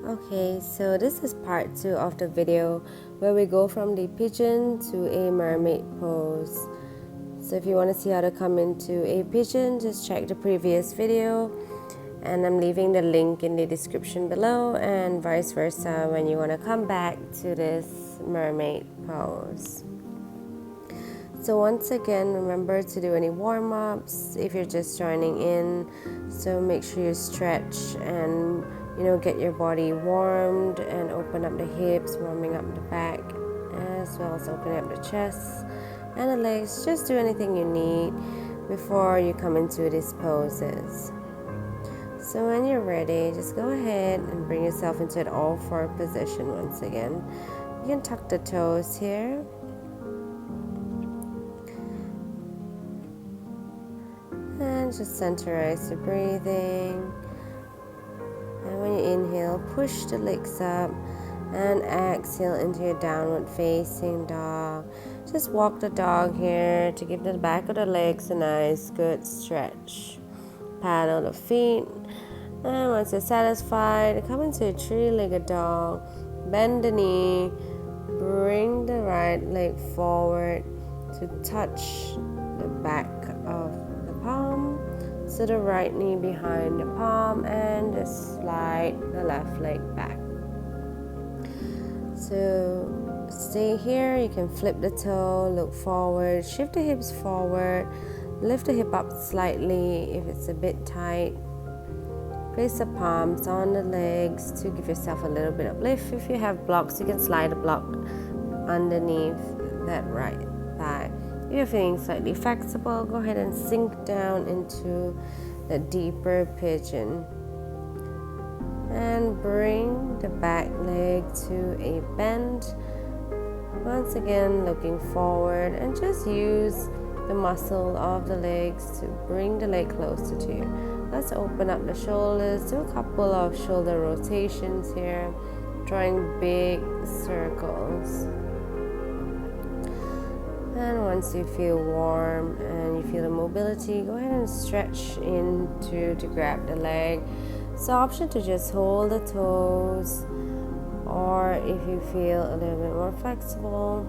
Okay, so this is part 2 of the video where we go from the pigeon to a mermaid pose. So if you want to see how to come into a pigeon, just check the previous video, and I'm leaving the link in the description below, and vice versa when you want to come back to this mermaid pose. So once again, remember to do any warm-ups if you're just joining in. So make sure you stretch and get your body warmed and open up the hips, warming up the back, as well as opening up the chest and the legs. Just do anything you need before you come into these poses. So when you're ready, just go ahead and bring yourself into an all-four position once again. You can tuck the toes here. And just centerize the breathing. And when you inhale, push the legs up and exhale into your downward facing dog. Just walk the dog here to give the back of the legs a nice good stretch. Paddle the feet. And once you're satisfied, come into a three-legged dog. Bend the knee. Bring the right leg forward to touch the back of the palm. So the right knee behind the palm, and just slide the left leg back. So stay here. You can flip the toe, look forward, shift the hips forward, lift the hip up slightly if it's a bit tight. Place the palms on the legs to give yourself a little bit of lift. If you have blocks, you can slide a block underneath that right thigh. If you're feeling slightly flexible, go ahead and sink down into the deeper pigeon. And bring the back leg to a bend. Once again, looking forward, and just use the muscle of the legs to bring the leg closer to you. Let's open up the shoulders, do a couple of shoulder rotations here, drawing big circles. And once you feel warm and you feel the mobility, go ahead and stretch into to grab the leg. So option to just hold the toes, or if you feel a little bit more flexible,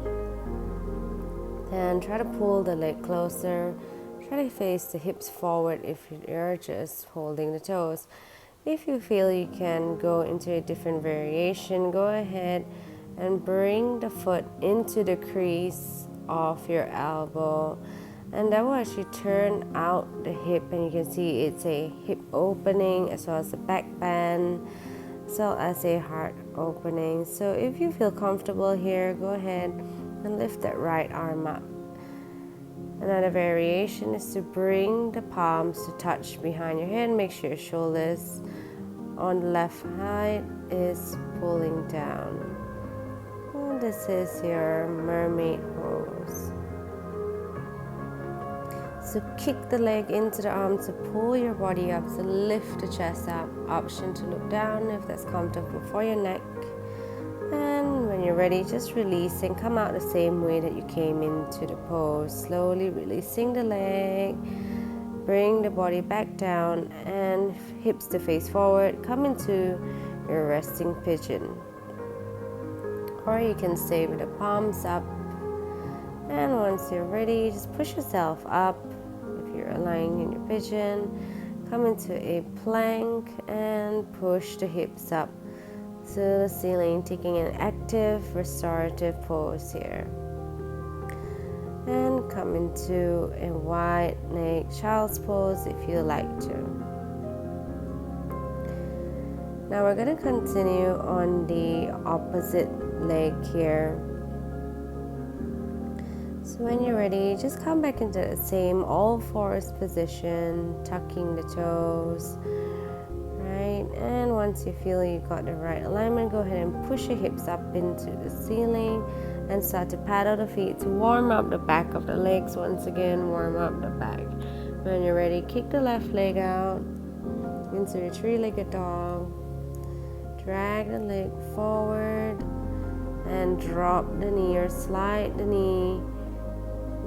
then try to pull the leg closer. Try to face the hips forward if you're just holding the toes. If you feel you can go into a different variation, go ahead and bring the foot into the crease of your elbow, and that will actually turn out the hip, and you can see it's a hip opening as well as a back bend, as well as a heart opening. So if you feel comfortable here, go ahead and lift that right arm up. Another variation is to bring the palms to touch behind your head. Make sure your shoulders on the left side is pulling down. And this is your mermaid pose. So kick the leg into the arms to pull your body up, so lift the chest up. Option to look down if that's comfortable for your neck. And when you're ready, just release and come out the same way that you came into the pose. Slowly releasing the leg. Bring the body back down and hips to face forward. Come into your resting pigeon. Or you can stay with the palms up. And once you're ready, just push yourself up. If you're lying in your pigeon, come into a plank and push the hips up to the ceiling, taking an active restorative pose here. And come into a wide neck child's pose if you like to. Now we're going to continue on the opposite leg here. So when you're ready, just come back into the same all fours position, tucking the toes. Right, and once you feel you got the right alignment, go ahead and push your hips up into the ceiling and start to paddle the feet to warm up the back of the legs. Once again, warm up the back. When you're ready, kick the left leg out into your three-legged dog. Drag the leg forward and drop the knee or slide the knee,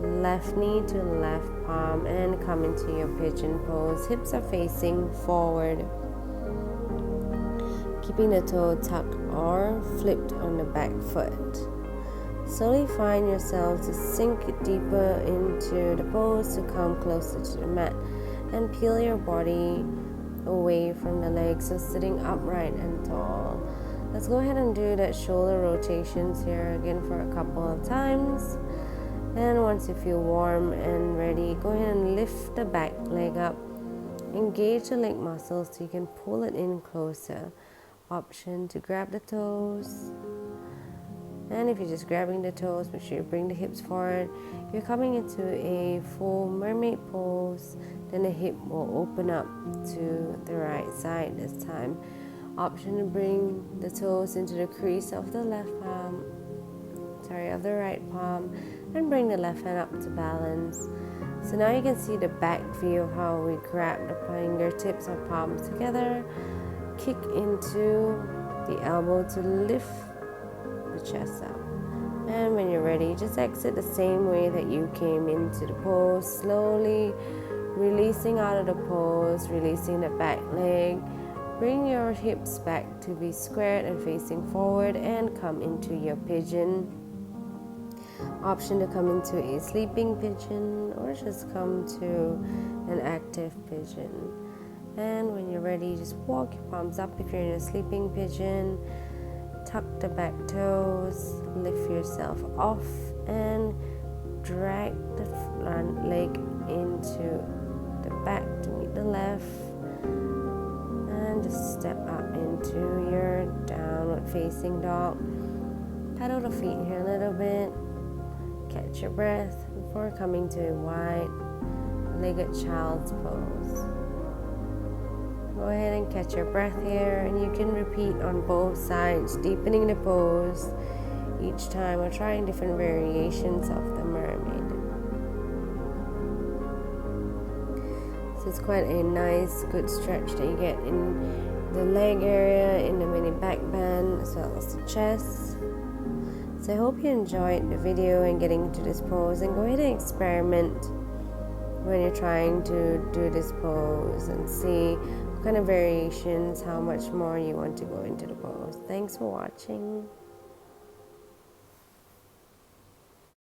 left knee to left palm, and come into your pigeon pose. Hips are facing forward. Keep keeping the toe tucked or flipped on the back foot. Slowly find yourself to sink deeper into the pose to come closer to the mat and peel your body away from the legs, so sitting upright and tall. Let's go ahead and do that shoulder rotations here again for a couple of times. And once you feel warm and ready, go ahead and lift the back leg up. Engage the leg muscles so you can pull it in closer. Option to grab the toes. And if you're just grabbing the toes, make sure you bring the hips forward. You're coming into a full mermaid pose. Then the hip will open up to the right side this time. Option to bring the toes into the crease of the of the right palm, and bring the left hand up to balance. So now you can see the back view of how we grab the fingertips or palms together. Kick into the elbow to lift the chest up. And when you're ready, just exit the same way that you came into the pose, slowly releasing out of the pose, releasing the back leg. Bring your hips back to be squared and facing forward, and come into your pigeon. Option to come into a sleeping pigeon or just come to an active pigeon. And when you're ready, just walk your palms up if you're in a sleeping pigeon. Tuck the back toes, lift yourself off, and drag the front leg into the back to meet the left. And just step up into your downward facing dog. Pedal the feet here a little bit. Catch your breath before coming to a wide-legged child's pose. Go ahead and catch your breath here, and you can repeat on both sides, deepening the pose each time or trying different variations of the mermaid. So it's quite a nice, good stretch that you get in the leg area, in the mini back band, as well as the chest. So I hope you enjoyed the video and getting into this pose, and go ahead and experiment when you're trying to do this pose and see what kind of variations, how much more you want to go into the pose. Thanks for watching.